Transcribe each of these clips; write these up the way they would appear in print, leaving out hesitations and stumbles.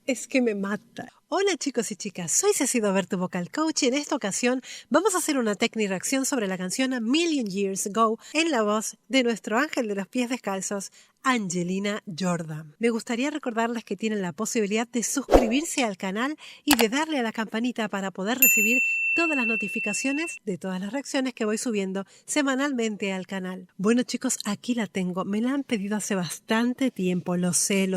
es que me mata. Hola chicos y chicas, soy Ceci Dover, tu vocal coach, y en esta ocasión vamos a hacer una técnica reacción sobre la canción A Million Years Ago en la voz de nuestro ángel de los pies descalzos, Angelina Jordan. Me gustaría recordarles que tienen la posibilidad de suscribirse al canal y de darle a la campanita para poder recibir todas las notificaciones de todas las reacciones que voy subiendo semanalmente al canal. Bueno chicos, aquí la tengo. Me la han pedido hace bastante tiempo. Lo sé.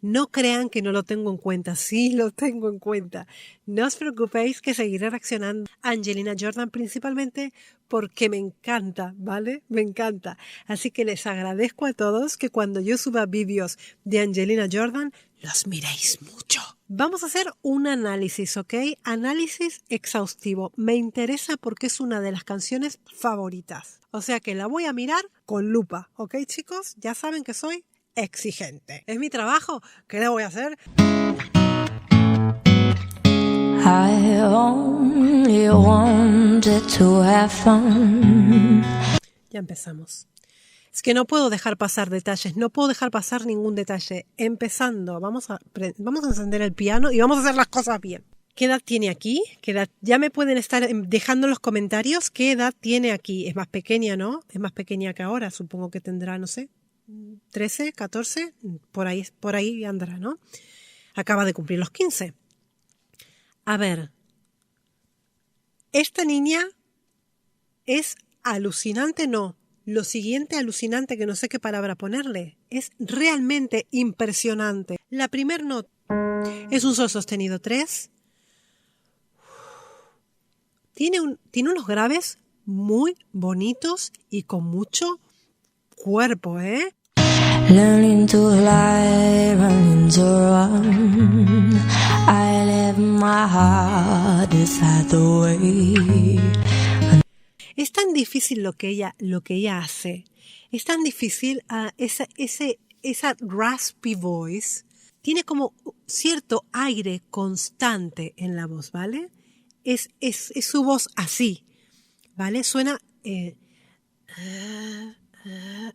No crean que no lo tengo en cuenta. Sí lo tengo en cuenta. No os preocupéis que seguiré reaccionando a Angelina Jordan principalmente porque me encanta, ¿vale? Me encanta. Así que les agradezco a todos que cuando yo suba vídeos de Angelina Jordan, los miréis mucho. Vamos a hacer un análisis, ¿ok? Análisis exhaustivo. Me interesa porque es una de las canciones favoritas. O sea que la voy a mirar con lupa, ¿ok, chicos? Ya saben que soy exigente. Es mi trabajo. ¿Qué le voy a hacer? I only wanted to have fun. Ya empezamos. Es que no puedo dejar pasar detalles, no puedo dejar pasar ningún detalle. Empezando, vamos a encender el piano y vamos a hacer las cosas bien. ¿Qué edad tiene aquí? Ya me pueden estar dejando en los comentarios qué edad tiene aquí. Es más pequeña, ¿no? Es más pequeña que ahora, supongo que tendrá, no sé, 13, 14, por ahí andará, ¿no? Acaba de cumplir los 15. A ver, esta niña es alucinante, no. Lo siguiente alucinante, que no sé qué palabra ponerle, es realmente impresionante. La primer nota es un sol sostenido 3. Tiene unos graves muy bonitos y con mucho cuerpo, ¿eh? Learning to fly, running to run. I left my heart beside the way. Es tan difícil lo que ella hace. Es tan difícil esa raspy voice. Tiene como cierto aire constante en la voz, ¿vale? Es su voz así, ¿vale? Suena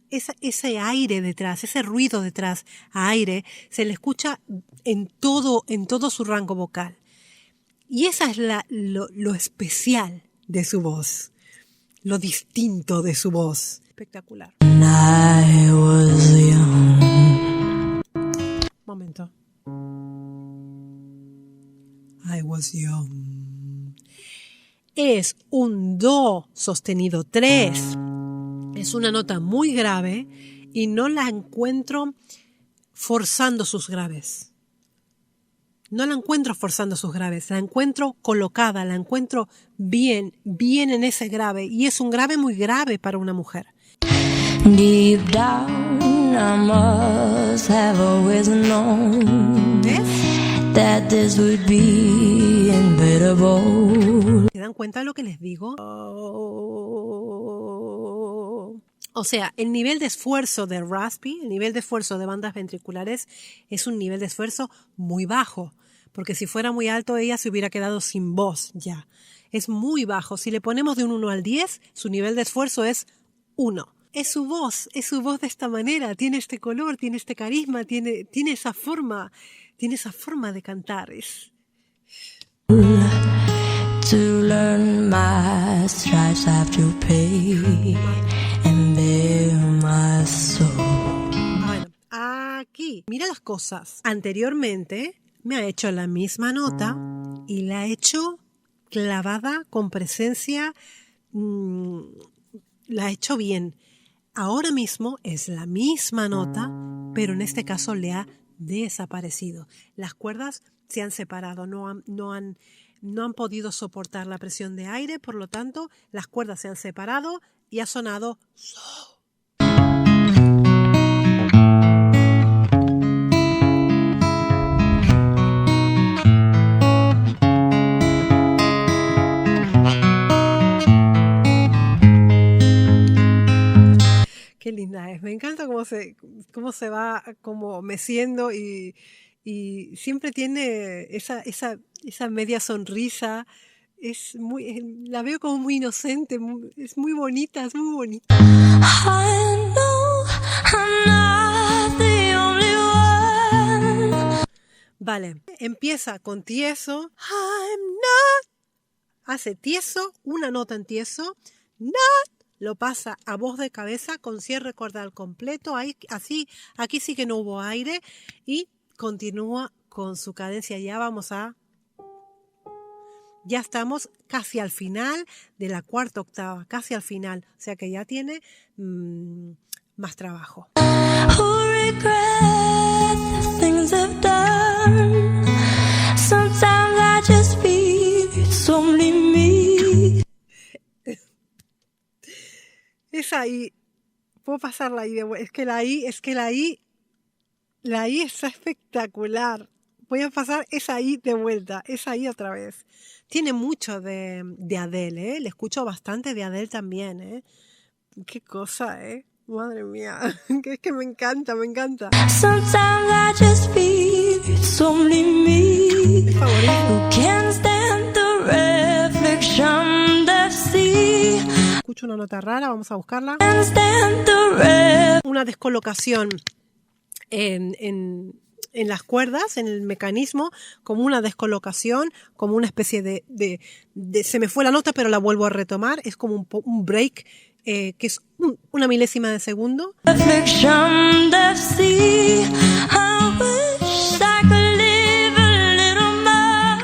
ese aire detrás, ese ruido detrás, aire, se le escucha en todo su rango vocal. Y esa es lo especial de su voz, lo distinto de su voz. Espectacular. I was young. Momento. I was young. Es un do sostenido 3. Es una nota muy grave y no la encuentro forzando sus graves. No la encuentro forzando sus graves. La encuentro colocada, la encuentro bien en ese grave. Y es un grave muy grave para una mujer. Deep down, I must have always known that this would be inevitable. ¿Se dan cuenta de lo que les digo? O sea, el nivel de esfuerzo de raspy, el nivel de esfuerzo de bandas ventriculares es un nivel de esfuerzo muy bajo. Porque si fuera muy alto, ella se hubiera quedado sin voz ya. Es muy bajo. Si le ponemos de un 1 al 10, su nivel de esfuerzo es 1. Es su voz de esta manera. Tiene este color, tiene este carisma, tiene esa forma de cantar. To learn my stripes I have to pay and bear my soul. Bueno, aquí, mira las cosas. Anteriormente me ha hecho la misma nota y la ha hecho clavada con presencia, la ha hecho bien. Ahora mismo es la misma nota, pero en este caso le ha desaparecido. Las cuerdas se han separado, no han podido soportar la presión de aire, por lo tanto, las cuerdas se han separado y ha sonado so. Qué linda es, me encanta cómo se va como meciendo y siempre tiene esa media sonrisa. La veo como muy inocente, es muy bonita, es muy bonita. I know I'm not the only one. Vale. empieza con tieso. I'm not. Hace tieso, una nota en tieso. Not. Lo pasa a voz de cabeza con cierre cordal completo. Ahí, así, aquí sí que no hubo aire. Y continúa con su cadencia. Ya estamos casi al final de la cuarta octava. Casi al final. O sea que ya tiene más trabajo. Who regret the things I've done? Sometimes I just feel it's only me. Es ahí. Puedo pasarla ahí de vuelta. Es que la I está espectacular. Voy a pasar esa I de vuelta. Esa I otra vez. Tiene mucho de Adele, ¿eh? Le escucho bastante de Adele también, ¿eh? Qué cosa, ¿eh? Madre mía. Es que me encanta. Sometimes I just feel it's only me. Es favorito. Who can't stand the reflection of sea. Escucho una nota rara, vamos a buscarla. Can't stand the Una descolocación en las cuerdas, en el mecanismo, como una descolocación, como una especie de se me fue la nota pero la vuelvo a retomar, es como un break, que es una milésima de segundo. reflection of sea. I wish I could live a little more.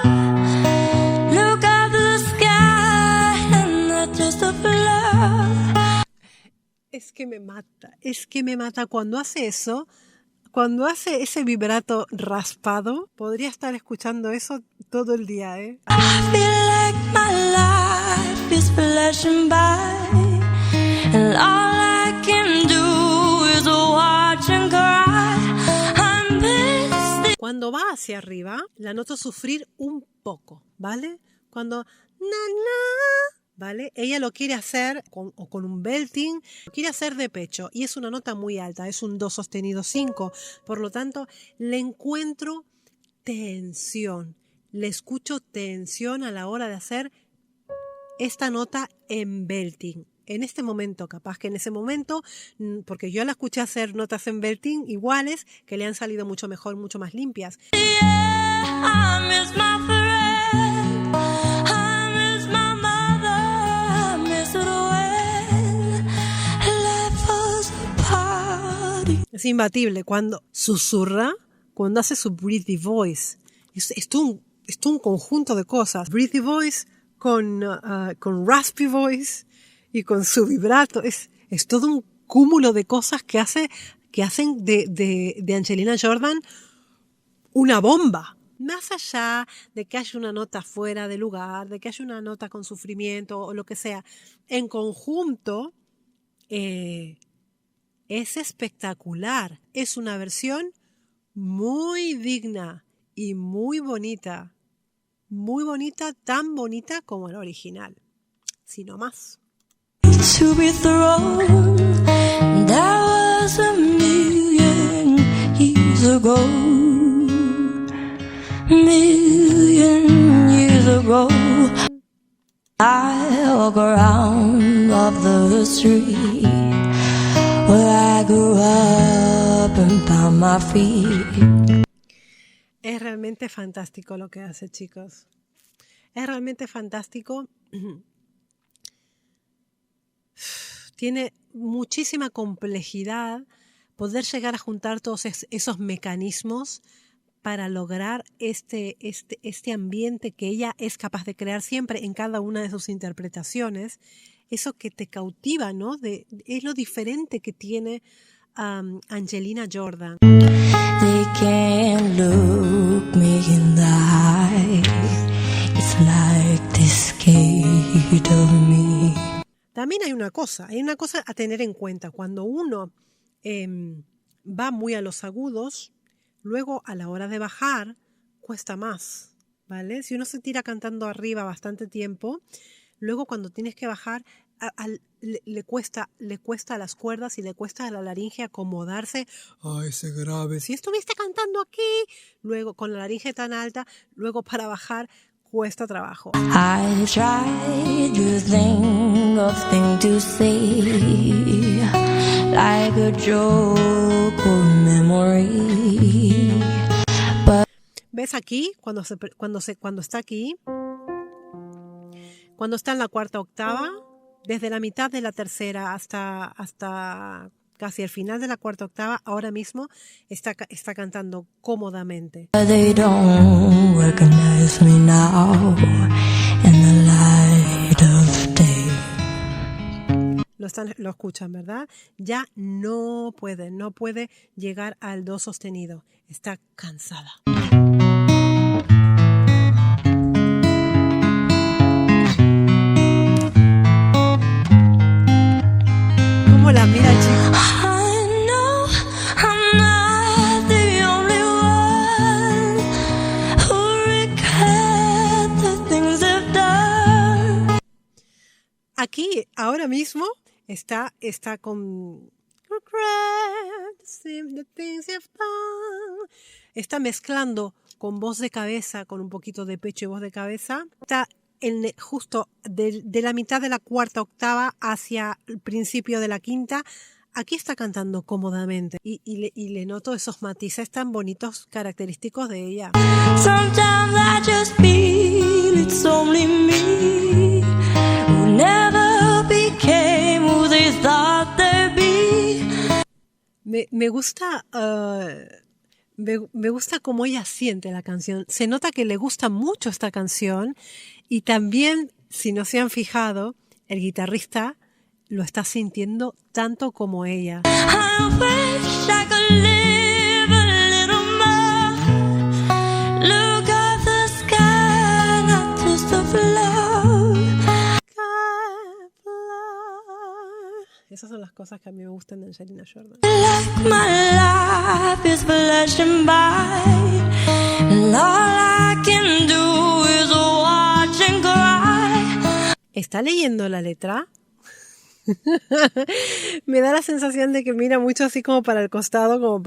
Look up the sky and not just a flower. Es que me mata cuando hace eso. Cuando hace ese vibrato raspado, podría estar escuchando eso todo el día, ¿eh? I feel like my life is flashing by, and all I can do is watch and cry. I'm busy. Cuando va hacia arriba, la noto sufrir un poco, ¿vale? Cuando ¿vale? Ella lo quiere hacer con un belting, lo quiere hacer de pecho y es una nota muy alta, es un do sostenido 5, por lo tanto le encuentro tensión, le escucho tensión a la hora de hacer esta nota en belting. En este momento, capaz que en ese momento, porque yo la escuché hacer notas en belting iguales que le han salido mucho mejor, mucho más limpias. I miss my friend. I miss my mother. I miss it when life falls apart. Es imbatible cuando susurra, cuando hace su breathy voice. Es todo un conjunto de cosas. Breathy voice con raspy voice y con su vibrato. Es todo un cúmulo de cosas que hacen de Angelina Jordan una bomba. Más allá de que haya una nota fuera de lugar, de que haya una nota con sufrimiento o lo que sea, en conjunto es espectacular. Es una versión muy digna y muy bonita. Muy bonita, tan bonita como la original. Si no más. To be thrown, that was a million years ago. Million years ago, I walk around off the street where I grew up and found my feet. Es realmente fantástico lo que hace, chicos. Es realmente fantástico. Tiene muchísima complejidad poder llegar a juntar todos esos mecanismos para lograr este ambiente que ella es capaz de crear siempre en cada una de sus interpretaciones. Eso que te cautiva, ¿no? Es lo diferente que tiene Angelina Jordan. They can't look me in the eye. It's like they're scared of me. También hay una cosa a tener en cuenta. Cuando uno va muy a los agudos, luego a la hora de bajar cuesta más, ¿vale? Si uno se tira cantando arriba bastante tiempo, luego cuando tienes que bajar le cuesta a las cuerdas y le cuesta a la laringe acomodarse a ese grave. Si estuviste cantando aquí, luego con la laringe tan alta, luego para bajar cuesta trabajo. I tried to think of things to say, like a joke or memory. ¿Ves aquí? Cuando está aquí, cuando está en la cuarta octava, desde la mitad de la tercera hasta casi el final de la cuarta octava, ahora mismo está cantando cómodamente. They don't recognize me now in the light of day. Lo escuchan, ¿verdad? Ya no puede llegar al do sostenido. Está cansada. ¿Cómo la mira, chicos? I know I'm not the only one who regret the things I've done. Aquí, ahora mismo, está con the things you've done. Está mezclando con voz de cabeza, con un poquito de pecho y voz de cabeza. Está justo de la mitad de la cuarta octava hacia el principio de la quinta. Aquí está cantando cómodamente y le noto esos matices tan bonitos, característicos de ella. Sometimes I just feel it's only me who never became who they thought they'd be. Me gusta me gusta cómo ella siente la canción. Se nota que le gusta mucho esta canción y también, si no se han fijado, el guitarrista lo está sintiendo tanto como ella. I wish I could live a little more. Look at the sky, not just a flower. Esas son las cosas que a mí me gustan de Angelina Jordan. Like my life is flashing by, and all I can do is watch and cry. ¿Está leyendo la letra? Me da la sensación de que mira mucho así como para el costado, como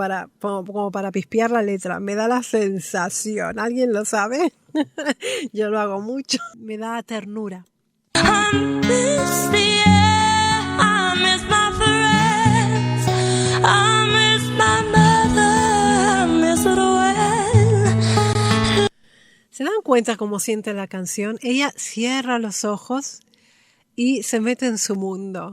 para pispear la letra. Me da la sensación. ¿Alguien lo sabe? Yo lo hago mucho. Me da ternura. I miss the air, I miss my friends, I miss my mother, I miss it well. ¿Se dan cuenta cómo siente la canción? Ella cierra los ojos y se mete en su mundo.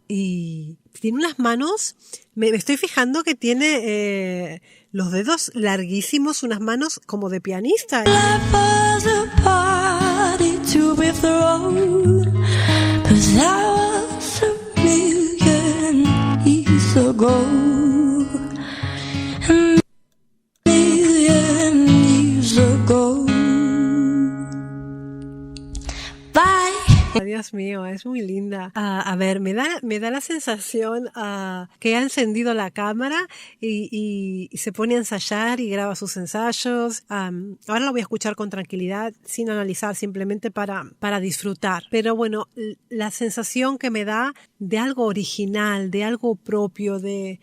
Y tiene unas manos, me estoy fijando que tiene los dedos larguísimos, unas manos como de pianista. Life was a party to be thrown, 'cause I was a million years ago. A million years ago. Bye. Dios mío, es muy linda. A ver, me da la sensación que ha encendido la cámara y se pone a ensayar y graba sus ensayos. Ahora lo voy a escuchar con tranquilidad, sin analizar, simplemente para disfrutar. Pero bueno, la sensación que me da de algo original, de algo propio, de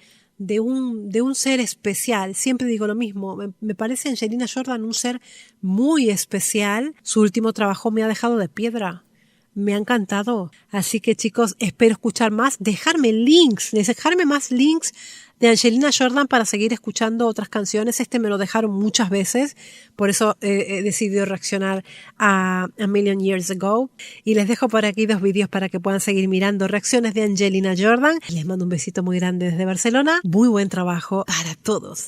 un ser especial. Siempre digo lo mismo, me parece Angelina Jordan un ser muy especial. Su último trabajo me ha dejado de piedra. Me ha encantado. Así que chicos, espero escuchar más. Dejarme más links de Angelina Jordan para seguir escuchando otras canciones. Me lo dejaron muchas veces. Por eso he decidido reaccionar a Million Years Ago. Y les dejo por aquí 2 vídeos para que puedan seguir mirando reacciones de Angelina Jordan. Les mando un besito muy grande desde Barcelona. Muy buen trabajo para todos.